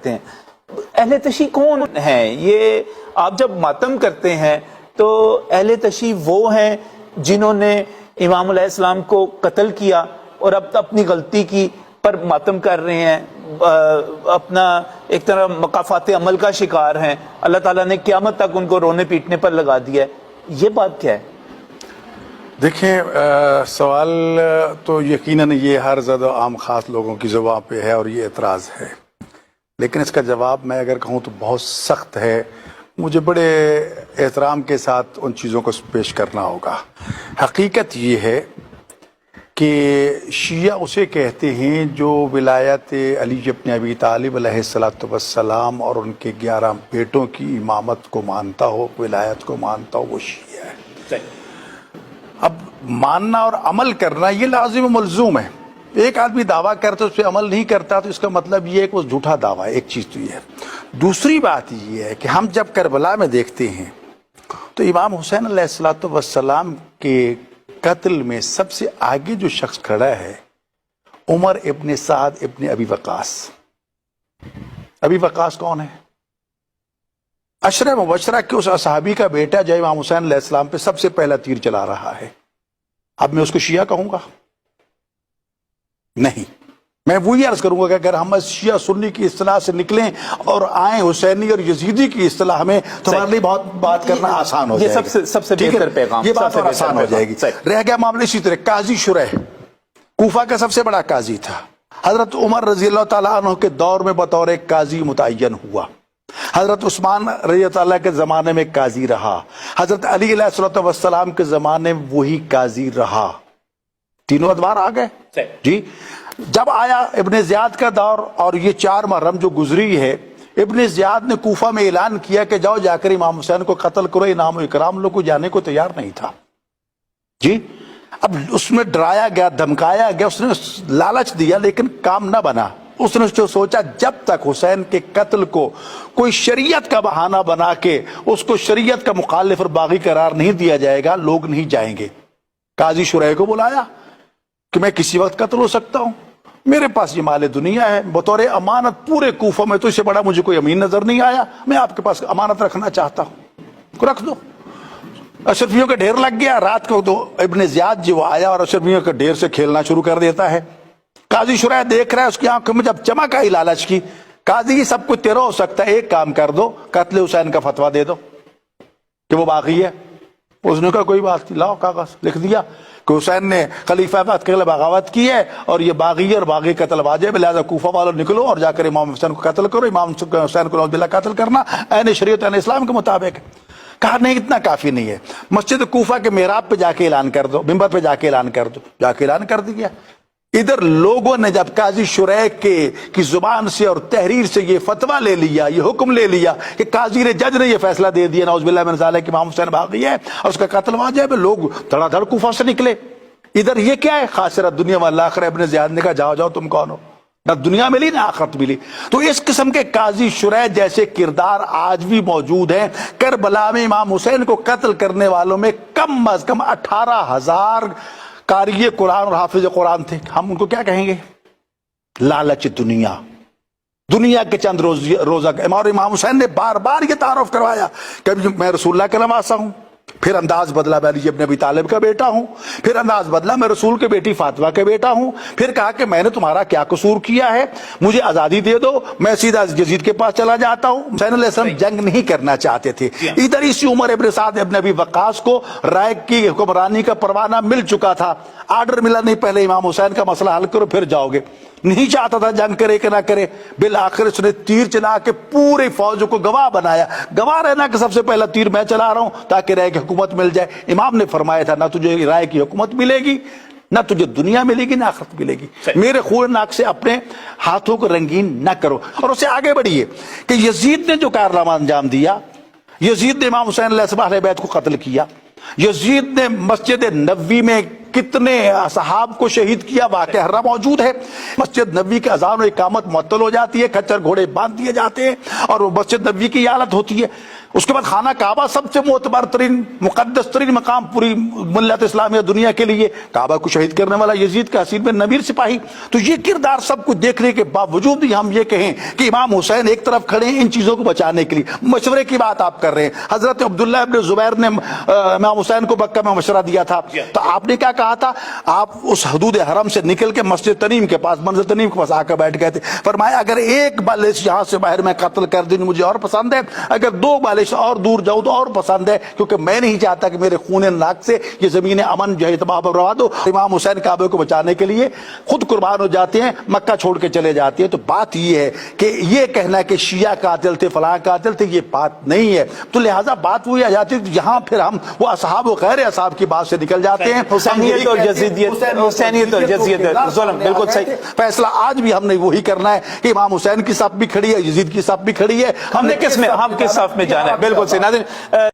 ہیں۔ اہل تشیع کون ہیں؟ یہ آپ جب ماتم کرتے ہیں تو اہل تشیع وہ ہیں جنہوں نے امام علیہ السلام کو قتل کیا اور اب اپنی غلطی کی پر ماتم کر رہے ہیں، اپنا ایک طرح مقافات عمل کا شکار ہیں، اللہ تعالیٰ نے قیامت تک ان کو رونے پیٹنے پر لگا دیا ہے۔ یہ بات کیا ہے؟ دیکھیں، سوال تو یقیناً یہ ہر زد و عام خاص لوگوں کی زبان پہ ہے اور یہ اعتراض ہے، لیکن اس کا جواب میں اگر کہوں تو بہت سخت ہے۔ مجھے بڑے احترام کے ساتھ ان چیزوں کو پیش کرنا ہوگا۔ حقیقت یہ ہے کہ شیعہ اسے کہتے ہیں جو ولایت علی ابن ابی طالب علیہ السلام اور ان کے 11 بیٹوں کی امامت کو مانتا ہو، ولایت کو مانتا ہو، وہ شیعہ ہے۔ اب ماننا اور عمل کرنا یہ لازم و ملزوم ہے۔ ایک آدمی دعویٰ کرتا اس پہ عمل نہیں کرتا تو اس کا مطلب یہ ہے کہ وہ جھوٹا دعویٰ ہے۔ ایک چیز تو یہ ہے۔ دوسری بات یہ ہے کہ ہم جب کربلا میں دیکھتے ہیں تو امام حسین علیہ السلام کے قتل میں سب سے آگے جو شخص کھڑا ہے عمر ابن سعد ابن ابی وقاص۔ ابی وقاص کون ہے؟ عشرہ مبشرہ کے اس صحابی کا بیٹا جو امام حسین علیہ السلام پہ سب سے پہلا تیر چلا رہا ہے۔ اب میں اس کو شیعہ کہوں گا؟ نہیں، میں وہی عرض کروں گا کہ اگر ہم شیعہ سنی کی اصطلاح سے نکلیں اور آئیں حسینی اور یزیدی کی اصطلاح میں تو ہمارے لیے بہت بات کرنا آسان ہو جائے گا۔ یہ سب سے بہتر پیغام، یہ بات آسان ہو جائے گی۔ رہ گیا معاملہ اسی طرح قاضی شریح، کوفہ کا سب سے بڑا قاضی تھا، حضرت عمر رضی اللہ تعالیٰ عنہ کے دور میں بطور ایک قاضی متعین ہوا، حضرت عثمان رضی اللہ تعالیٰ کے زمانے میں قاضی رہا، حضرت علی علیہ السلام کے زمانے میں وہی قاضی رہا۔ تینوں ادوار آ گئے جی۔ جب آیا ابن زیاد کا دور اور یہ 4 محرم جو گزری ہے، ابن زیاد نے کوفہ میں اعلان کیا کہ جاؤ جا کر امام حسین کو قتل کرو۔ انعام و اکرام لوگ کو جانے کو تیار نہیں تھا جی۔ اب اس میں ڈرایا گیا، دھمکایا گیا، اس نے لالچ دیا لیکن کام نہ بنا۔ اس نے جو سوچا جب تک حسین کے قتل کو کوئی شریعت کا بہانہ بنا کے اس کو شریعت کا مخالف اور باغی قرار نہیں دیا جائے گا، لوگ نہیں جائیں گے۔ قاضی شریح کو بلایا کہ میں کسی وقت قتل ہو سکتا ہوں، میرے پاس یہ مال دنیا ہے، بطور امانت پورے کوفہ میں تو اس سے بڑا مجھے کوئی امین نظر نہیں آیا، میں آپ کے پاس امانت رکھنا چاہتا ہوں، رکھ دو۔ اشرفیوں کا ڈھیر لگ گیا رات کو، تو ابن زیاد جو آیا اور اشرفیوں کے ڈھیر سے کھیلنا شروع کر دیتا ہے۔ قاضی شریح دیکھ رہا ہے، اس کی آنکھوں میں جب چمک آئی لالچ کی، قاضی سب کچھ تیرا ہو سکتا ہے، ایک کام کر دو، قتل حسین کا فتویٰ دے دو کہ وہ باغی ہے۔ اس نے کہا کوئی بات نہیں، لاؤ کاغذ، لکھ دیا کہ حسین نے خلیفہ بعد کے بغاوت کی ہے اور یہ باغی ہے اور باغی قتل واجب ہے، لہذا کوفہ والوں نکلو اور جا کر امام حسین کو قتل کرو۔ امام حسین کو نعوذ باللہ قتل کرنا عین شریعت عین اسلام کے مطابق ہے۔ کہا نہیں، اتنا کافی نہیں ہے، مسجد کوفہ کے محراب پہ جا کے اعلان کر دو، منبر پہ جا کے اعلان کر دو۔ جا کے اعلان کر دیا۔ ادھر لوگوں نے جب قاضی شریح کی زبان سے اور تحریر سے یہ فتویٰ لے لیا، یہ حکم لے لیا کہ قاضی نے، جج نے یہ فیصلہ دے دیا نعوذ باللہ من ذالک کہ امام حسین باغی ہے اور اس کا قتل واجب ہے، لوگ دھڑا دھڑ کوفہ سے نکلے۔ ادھر یہ کیا ہے؟ خاسرت دنیا والآخرہ۔ ابن زیاد نے کہا جاؤ جاؤ، تم کون ہو؟ نہ دنیا ملی نہ آخرت ملی۔ تو اس قسم کے قاضی شریح جیسے کردار آج بھی موجود ہیں۔ کربلا میں امام حسین کو قتل کرنے والوں میں کم از کم 18,000 قاری قرآن اور حافظ قرآن تھے۔ ہم ان کو کیا کہیں گے؟ لالچ دنیا، دنیا کے چند روزہ۔ اور امام حسین نے بار بار یہ تعارف کروایا کہ میں رسول اللہ کا نواسا ہوں، پھر انداز بدلا میں علی ابن ابی طالب کا بیٹا ہوں، پھر انداز بدلا میں رسول کے بیٹی فاطمہ کا بیٹا ہوں، پھر کہا کہ میں نے تمہارا کیا قصور کیا ہے، مجھے آزادی دے دو، میں سیدھا یزید کے پاس چلا جاتا ہوں۔ حسین علیہ السلام جنگ نہیں کرنا چاہتے تھے۔ ادھر اسی عمر ابن سعد ابن ابی وقاص کو رائے کی حکمرانی کا پروانہ مل چکا تھا، آرڈر ملا نہیں پہلے امام حسین کا مسئلہ حل کرو پھر جاؤ گے۔ نہیں چاہتا تھا جنگ کرے کہ نہ کرے، بالآخر اس نے تیر چلا کے پورے فوج کو گواہ بنایا، گواہ رہنا کہ سب سے پہلا تیر میں چلا رہا ہوں تاکہ رائے کی حکومت مل جائے۔ امام نے فرمایا تھا نہ تجھے رائے کی حکومت ملے گی، نہ تجھے دنیا ملے گی، نہ آخرت ملے گی۔ میرے خون ناک سے اپنے ہاتھوں کو رنگین نہ کرو۔ اور اسے آگے بڑھیے کہ یزید نے جو کارنامہ انجام دیا، یزید نے امام حسین علیہ السلام اہل بیت کو قتل کیا، یزید نے مسجد نبوی میں کتنے صحاب کو شہید کیا، واقعہ ہر موجود ہے۔ مسجد نبوی کے اذان و اقامت معطل ہو جاتی ہے، کچر گھوڑے باندھ دیے جاتے ہیں اور وہ مسجد نبوی کی حالت ہوتی ہے۔ اس کے بعد خانہ کعبہ سب سے معتبر ترین مقدس ترین مقام پوری ملت اسلامیہ دنیا کے لیے، کعبہ کو شہید کرنے والا یزید کا حسین بن نبیر سپاہی۔ تو یہ کردار سب کچھ دیکھنے کے باوجود بھی ہم یہ کہیں کہ امام حسین ایک طرف کھڑے ہیں ان چیزوں کو بچانے کے لیے، مشورے کی بات آپ کر رہے ہیں۔ حضرت عبداللہ ابن زبیر نے امام حسین کو مکہ میں مشورہ دیا تھا، تو آپ نے کیا کہا تھا؟ آپ اس حدود حرم سے نکل کے مسجد تنیم کے پاس، منزل تنیم کے پاس آ کر بیٹھ گئے تھے، فرمایا اگر ایک بالش یہاں سے باہر میں قتل کر دوں مجھے اور پسند ہے، اگر دو بالش اور دور جاؤں تو اور پسند ہے، کیونکہ میں نہیں چاہتا کہ میرے خون ناک سے یہ زمین امن جو ہے تباہ برباد ہو۔ امام حسین کعبے کو بچانے کے لیے خود قربان ہو جاتے ہیں، مکہ چھوڑ کے چلے جاتے ہیں۔ تو بات یہ ہے کہ یہ کہنا کہ شیعہ قاتل تھے فلاں قاتل تھے، یہ بات نہیں ہے۔ تو لہٰذا بات وہی آ جاتی ہے، یہاں پھر ہم وہ اصحاب و غیر اصحاب کی بات سے نکل جاتے ہیں۔ حسینیت اور یزیدیت، حسینیت اور یزیدیت ظلم، بالکل صحیح فیصلہ آج بھی ہم نے وہی کرنا ہے کہ امام حسین کی صف بھی کھڑی ہے، یزید کی صف بھی کھڑی ہے، ہم نے کس صف میں جانا ہے، بالکل صحیح۔ ناظرین